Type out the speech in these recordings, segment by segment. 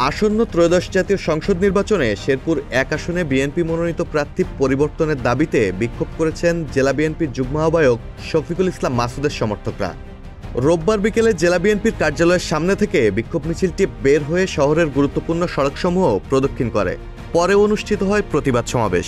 আসন্ন ত্রয়োদশ জাতীয় সংসদ নির্বাচনে শেরপুর ১ আসনে বিএনপি মনোনীত প্রার্থী পরিবর্তনের দাবিতে বিক্ষোভ করেছেন জেলা বিএনপির যুগ্ম আহ্বায়ক শফিকুল ইসলাম মাসুদের সমর্থকরা। রোববার বিকেলে জেলা বিএনপির কার্যালয়ের সামনে থেকে বিক্ষোভ মিছিলটি বের হয়ে শহরের গুরুত্বপূর্ণ সড়কসমূহ প্রদক্ষিণ করে। পরে অনুষ্ঠিত হয় প্রতিবাদ সমাবেশ।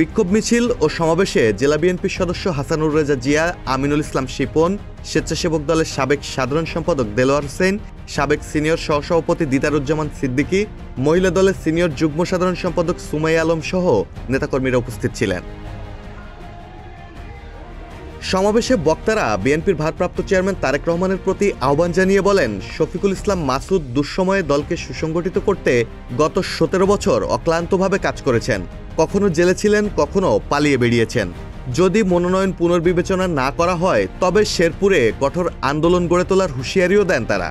বিক্ষোভ মিছিল ও সমাবেশে জেলা বিএনপির সদস্য হাসানুর রেজা জিয়া, আমিনুল ইসলাম শিপন, স্বেচ্ছাসেবক দলের সাবেক সাধারণ সম্পাদক দেলোয়ার হোসেন, সাবেক সিনিয়র সহসভাপতি দিদারুজ্জামান সিদ্দিকী, মহিলা দলের সিনিয়র যুগ্ম সাধারণ সম্পাদক সুমাইয়া আলম সহ নেতাকর্মীরা উপস্থিত ছিলেন। সমাবেশে বক্তারা বিএনপির ভারপ্রাপ্ত চেয়ারম্যান তারেক রহমানের প্রতি আহ্বান জানিয়ে বলেন, শফিকুল ইসলাম মাসুদ দুঃসময়ে দলকে সুসংগঠিত করতে গত ১৭ বছর অক্লান্তভাবে কাজ করেছেন। কখনো জেলে ছিলেন, কখনো পালিয়ে বেরিয়েছেন। যদি মনোনয়ন পুনর্বিবেচনা না করা হয় তবে শেরপুরে কঠোর আন্দোলন গড়ে তোলার হুঁশিয়ারিও দেন তারা।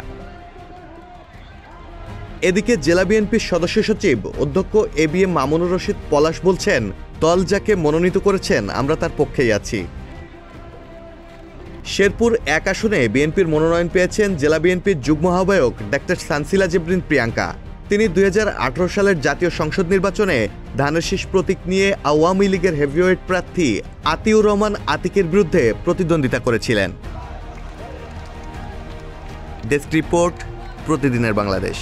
এদিকে জেলা বিএনপির সদস্য সচিব অধ্যক্ষ এবিএম মামুনুর রশিদ পলাশ বলছেন, দল যাকে মনোনীত করেছেন আমরা তার পক্ষেই আছি। শেরপুর ১ আসনে বিএনপির মনোনয়ন পেয়েছেন জেলা বিএনপির যুগ্ম আহ্বায়ক ডাক্তার সানসিলা জেবরিন প্রিয়াঙ্কা। তিনি ২০১৮ সালের জাতীয় সংসদ নির্বাচনে ধানের শীষ প্রতীক নিয়ে আওয়ামী লীগের হেভিওয়েট প্রার্থী আতিউর রহমান আতিকের বিরুদ্ধে প্রতিদ্বন্দ্বিতা করেছিলেন। ডেস্ক রিপোর্ট, প্রতিদিনের বাংলাদেশ।